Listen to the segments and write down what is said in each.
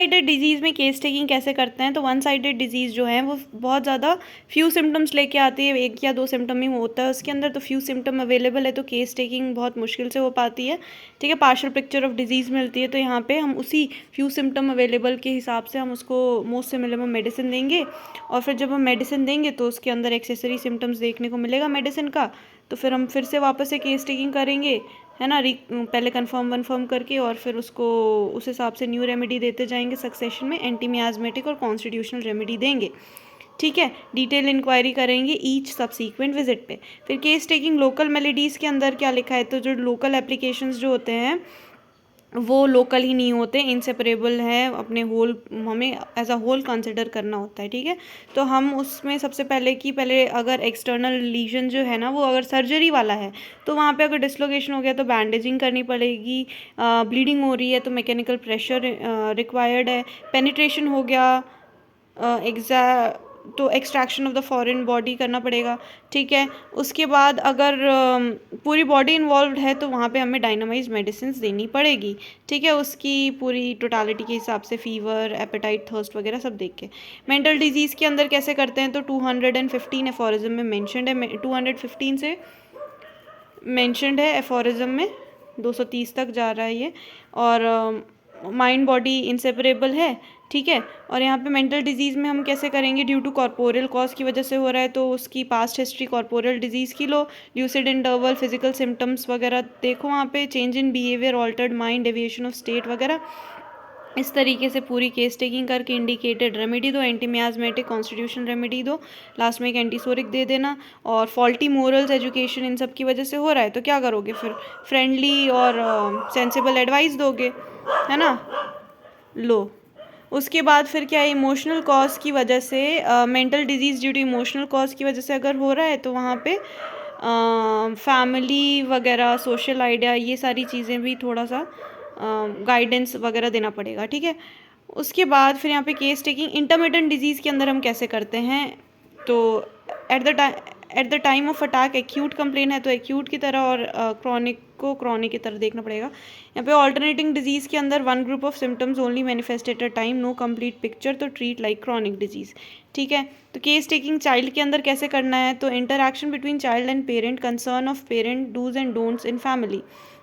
Sided disease में case taking कैसे करते हैं, तो वन साइडेड डिजीज़ जो है वो बहुत ज़्यादा फ्यू सिम्टम्स लेके आती है, 1 या 2 सिम्टम ही होता है उसके अंदर, तो फ्यू सिम्टम अवेलेबल है तो केस टेकिंग बहुत मुश्किल से हो पाती है। ठीक है, पार्शियल पिक्चर ऑफ डिजीज़ मिलती है, तो यहाँ पे हम उसी फ्यू सिम्टम अवेलेबल के हिसाब से हम उसको मोस्ट से मिनिमम मेडिसिन देंगे, और फिर जब हम मेडिसिन देंगे तो उसके अंदर एक्सेसरी सिम्टम्स देखने को मिलेगा मेडिसिन का, तो फिर हम फिर से वापस से केस टेकिंग करेंगे, है ना, पहले कंफर्म करके, और फिर उसको उस हिसाब से न्यू रेमेडी देते जाएंगे सक्सेशन में, एंटी मियाजमेटिक और कॉन्स्टिट्यूशनल रेमेडी देंगे। ठीक है, डिटेल इंक्वायरी करेंगे ईच सब्सीक्वेंट विजिट पे। फिर केस टेकिंग लोकल मेलेडीज़ के अंदर क्या लिखा है, तो जो लोकल एप्लीकेशंस जो होते हैं वो लोकल ही नहीं होते, इनसेपरेबल है, अपने होल हमें एज अ होल कंसिडर करना होता है। ठीक है, तो हम उसमें सबसे पहले अगर एक्सटर्नल लीजन जो है ना वो अगर सर्जरी वाला है तो वहाँ पे अगर डिसलोकेशन हो गया तो बैंडेजिंग करनी पड़ेगी, ब्लीडिंग हो रही है तो मैकेनिकल प्रेशर रिक्वायर्ड है, पेनिट्रेशन हो गया तो extraction of the foreign body करना पड़ेगा। ठीक है, उसके बाद अगर पूरी बॉडी इन्वॉल्व है तो वहाँ पे हमें डायनामाइज मेडिसिन देनी पड़ेगी। ठीक है, उसकी पूरी टोटालिटी के हिसाब से, फीवर, एपेटाइट, थर्स्ट वगैरह सब देख के। मेंटल डिजीज़ के अंदर कैसे करते हैं, तो 215 एफोरिज्म में मैंशनड है, 215 से मैंशनड है एफोरिज्म में, 230 तक जा रहा है ये, और माइंड बॉडी इंसेपरेबल है। ठीक है, और यहाँ पे मेंटल डिजीज़ में हम कैसे करेंगे, ड्यू टू कॉर्पोरल कॉज की वजह से हो रहा है तो उसकी पास्ट हिस्ट्री कॉर्पोरल डिजीज़ की लो, ल्यूसिड इंटरवल, फिजिकल सिम्टम्स वगैरह देखो वहाँ पे, change in behaviour, altered mind, deviation of state वगैरह, इस तरीके से पूरी केस टेकिंग करके इंडिकेटेड रेमेडी दो, एंटी मियाजमेटिक कॉन्स्टिट्यूशन रेमेडी दो, लास्ट में एक एंटीसोरिक दे देना। और फॉल्टी मोरल्स एजुकेशन इन सब की वजह से हो रहा है तो क्या करोगे फिर, फ्रेंडली और सेंसिबल एडवाइस दोगे, है ना। लो, उसके बाद फिर क्या है, इमोशनल कॉज की वजह से, mental disease due to emotional cause की वजह से अगर हो रहा है तो वहाँ पे फैमिली वगैरह, सोशल आइडिया, ये सारी चीज़ें भी थोड़ा सा गाइडेंस वगैरह देना पड़ेगा। ठीक है, उसके बाद फिर यहाँ पे केस टेकिंग इंटरमिटेंट डिजीज़ के अंदर हम कैसे करते हैं, तो at the time of attack acute complain है तो एक्यूट की तरह, और क्रॉनिक को क्रॉनिक की तरह देखना पड़ेगा। यहाँ पे ऑल्टरनेटिंग डिजीज़ के अंदर one group of symptoms only manifest at a time, no complete picture, तो ट्रीट लाइक क्रॉनिक डिजीज़। ठीक है, तो केस टेकिंग चाइल्ड के अंदर कैसे करना है, तो interaction between child and parent, concern of parent, dos and don'ts in family,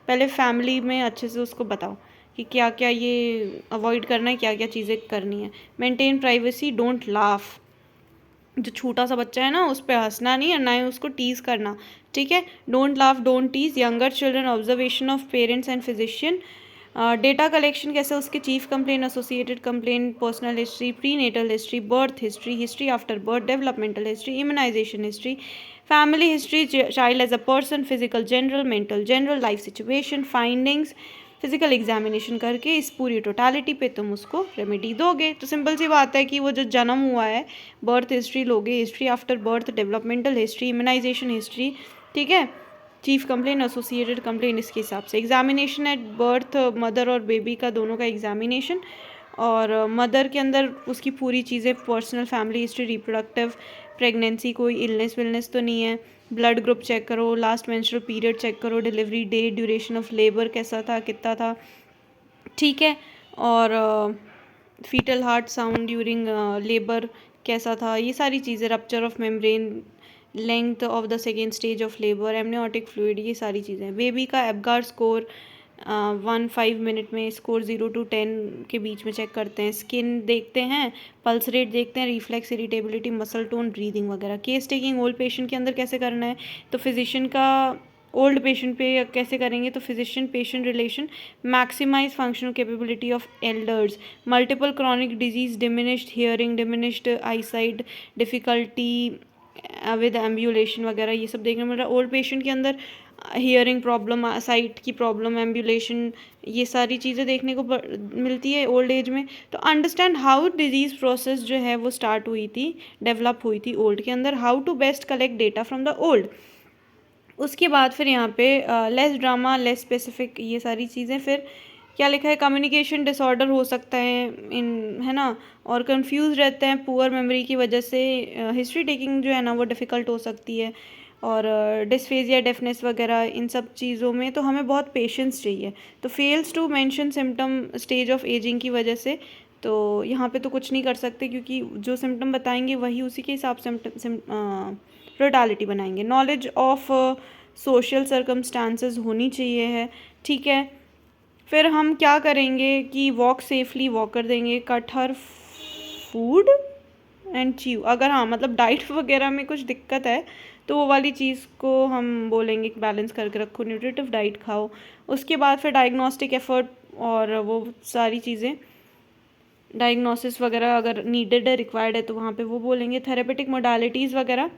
पहले फैमिली में अच्छे से उसको बताओ कि क्या क्या ये अवॉइड करना है, क्या क्या चीज़ें करनी है। मेंटेन प्राइवेसी, डोंट लाफ, जो छोटा सा बच्चा है ना उस पर हंसना नहीं और ना ही उसको टीज़ करना। ठीक है, don't laugh, don't tease younger children, observation of parents and physician. Data collection कैसे, उसके chief complaint, associated complaint, personal history, prenatal history, birth history, history after birth, developmental history, immunisation history, family history, child as a person, physical general, mental general, life situation, findings, physical examination करके इस पूरी totality पे तुम उसको remedy दोगे। तो simple सी बात है कि वो जो जन्म हुआ है, बर्थ हिस्ट्री लोगे, history after birth, developmental history, immunisation history, ठीक है, चीफ कंप्लेन, एसोसिएटेड कंप्लेन, इसके हिसाब से एग्जामिनेशन एट बर्थ, मदर और बेबी का दोनों का एग्जामिनेशन, और मदर के अंदर उसकी पूरी चीज़ें, personal, family history, reproductive, pregnancy, कोई इलनेस विलनेस तो नहीं है, ब्लड ग्रुप चेक करो, लास्ट मेंस्ट्रुअल पीरियड चेक करो, delivery date, duration of labour कैसा था, कितना था। ठीक है, और foetal heart sound during labour कैसा था, ये सारी चीज़ें, rupture of membrane, length of the second stage of labour, amniotic fluid, ये सारी चीज़ें। बेबी का एबगार स्कोर 1-5 मिनट में स्कोर 0 to 10 के बीच में चेक करते हैं। स्किन देखते हैं, पल्स रेट देखते हैं, reflex, irritability, muscle tone, breathing वगैरह। केस टेकिंग ओल्ड पेशेंट के अंदर कैसे करना है, तो फिजिशियन का ओल्ड पेशेंट पे कैसे करेंगे, तो physician patient relation, maximise functional capability of elders, multiple chronic disease, diminished hearing, diminished eyesight, difficulty with ambulation वगैरह, ये सब देखने मिल रहा है। ओल्ड पेशेंट के अंदर हियरिंग प्रॉब्लम, साइट की प्रॉब्लम, एम्बुलेशन, ये सारी चीज़ें देखने को मिलती है ओल्ड एज में। तो अंडरस्टैंड हाउ डिजीज़ प्रोसेस जो है वो स्टार्ट हुई थी, डेवलप हुई थी ओल्ड के अंदर, how to best collect data from the old. उसके बाद फिर यहाँ पे लेस ड्रामा, लेस स्पेसिफिक, ये सारी चीज़ें। फिर क्या लिखा है, कम्युनिकेशन डिसऑर्डर हो सकता है इन, है ना, और कंफ्यूज रहते हैं पुअर मेमोरी की वजह से, हिस्ट्री टेकिंग जो है ना वो डिफ़िकल्ट हो सकती है, और डिस्फेजिया, डेफनेस वगैरह, इन सब चीज़ों में तो हमें बहुत पेशेंस चाहिए। तो fails to mention symptom stage of ageing की वजह से तो यहाँ पे तो कुछ नहीं कर सकते क्योंकि जो सिम्टम बताएंगे वही उसी के हिसाब से टोटालिटी बनाएंगे। नॉलेज ऑफ सोशल सर्कमस्टांसेस होनी चाहिए है, ठीक है। फिर हम क्या करेंगे कि वॉक सेफली वॉक कर देंगे, cut her food and chew. अगर हाँ मतलब डाइट वगैरह में कुछ दिक्कत है तो वो वाली चीज़ को हम बोलेंगे कि बैलेंस करके रखो, न्यूट्रिटिव डाइट खाओ। उसके बाद फिर डायग्नोस्टिक एफर्ट और वो सारी चीज़ें, डायग्नोसिस वगैरह अगर नीडेड है, रिक्वायर्ड है तो वहाँ पे वो बोलेंगे। थेरेपेटिक मोडालिटीज़ वगैरह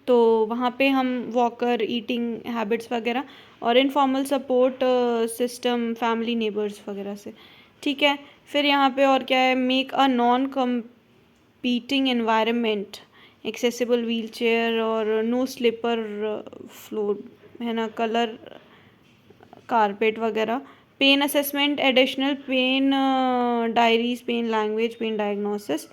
तो वहाँ पे हम वॉकर, ईटिंग हैबिट्स वगैरह और informal support system, family, neighbours वगैरह से, ठीक है। फिर यहाँ पे और क्या है, make a non competing environment, accessible wheelchair और नो स्लीपर फ्लोर, है ना, कलर कारपेट वगैरह। Pain assessment, additional pain diaries, pain language, pain diagnosis,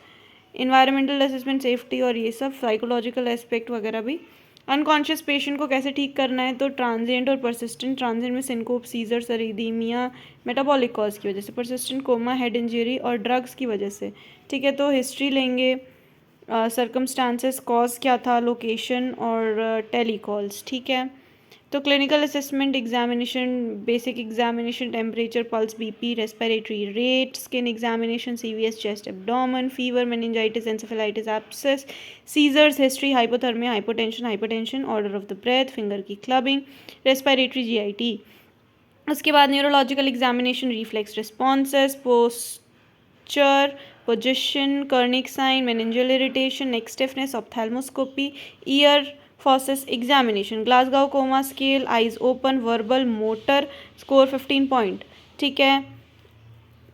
environmental assessment, safety और ये सब, साइकोलॉजिकल एस्पेक्ट वगैरह भी। अनकॉन्शियस पेशेंट को कैसे ठीक करना है, तो ट्रांजिएंट और परसिस्टेंट, ट्रांजिएंट में सिनकोप, सीजर, सरीदीमिया, मेटाबॉलिक कॉज की वजह से, परसिस्टेंट कोमा, हेड इंजरी और ड्रग्स की वजह से, ठीक है। तो हिस्ट्री लेंगे, सर्कमस्टांसेस, कॉज क्या था, लोकेशन और टेलीकॉल्स, ठीक है। तो clinical assessment, examination, basic examination, temperature, pulse, BP, respiratory rate, skin examination, CVS, chest, abdomen, fever, meningitis, encephalitis, abscess, seizures, history, hypothermia, hypotension, order of the breath, finger की clubbing, respiratory, GIT. उसके बाद neurological examination, reflex responses, posture, position, Kernig sign, meningeal irritation, neck stiffness, ophthalmoscopy, ear fauces examination, Glasgow coma scale, eyes open, verbal, motor, score 15 point, ठीक है।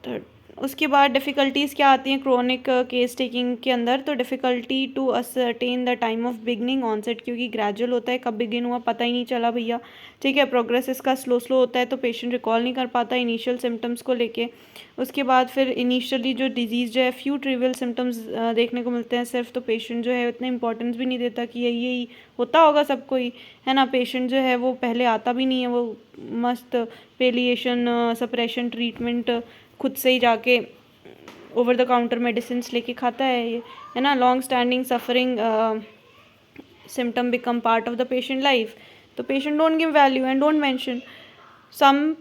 Third, उसके बाद difficulties क्या आती हैं क्रोनिक केस टेकिंग के अंदर, तो difficulty to ascertain the time of beginning onset, क्योंकि ग्रेजुअल होता है, कब बिगिन हुआ पता ही नहीं चला भैया, ठीक है। प्रोग्रेस इसका स्लो होता है तो पेशेंट रिकॉल नहीं कर पाता इनिशियल सिम्टम्स को लेके। उसके बाद फिर इनिशियली जो डिजीज़ जो है फ्यू ट्रिवियल सिम्टम्स देखने को मिलते हैं सिर्फ, तो पेशेंट जो है उतना इंपॉर्टेंस भी नहीं देता कि यही होता होगा सबको ही, है ना। पेशेंट जो है वो पहले आता भी नहीं है, वो मस्त पेलिएशन, सप्रेशन ट्रीटमेंट खुद से ही जाके ओवर द काउंटर मेडिसिन लेके खाता है ये, है ना। Long standing suffering symptom become part of the patient life, तो patient don't give value and don't mention some,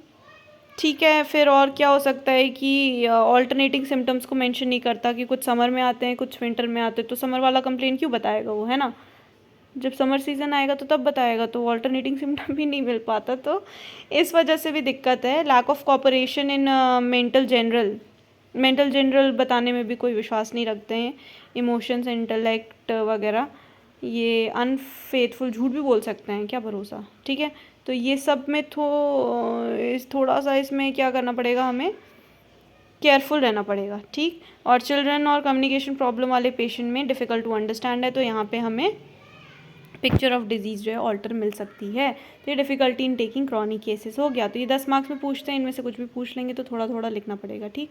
ठीक है। फिर और क्या हो सकता है कि ऑल्टरनेटिंग सिम्टम्स को मेंशन नहीं करता कि कुछ समर में आते हैं कुछ विंटर में आते हैं, तो समर वाला कंप्लेन क्यों बताएगा वो, है ना। जब समर सीज़न आएगा तो तब बताएगा, तो ऑल्टरनेटिंग सिम्टम भी नहीं मिल पाता, तो इस वजह से भी दिक्कत है। Lack of cooperation in mental general बताने में भी कोई विश्वास नहीं रखते हैं, इमोशंस, इंटेलेक्ट वगैरह, ये अनफेथफुल, झूठ भी बोल सकते हैं, क्या भरोसा, ठीक है। तो ये सब में थोड़ा सा इसमें क्या करना पड़ेगा, हमें केयरफुल रहना पड़ेगा, ठीक। और चिल्ड्रन और कम्युनिकेशन प्रॉब्लम वाले पेशेंट में डिफ़िकल्ट टू अंडरस्टैंड है, तो यहाँ पे हमें पिक्चर ऑफ डिजीज़ जो है ऑल्टर मिल सकती है। तो ये difficulty in taking chronic cases हो गया। तो ये 10 मार्क्स में पूछते हैं, इनमें से कुछ भी पूछ लेंगे तो थोड़ा थोड़ा लिखना पड़ेगा, ठीक।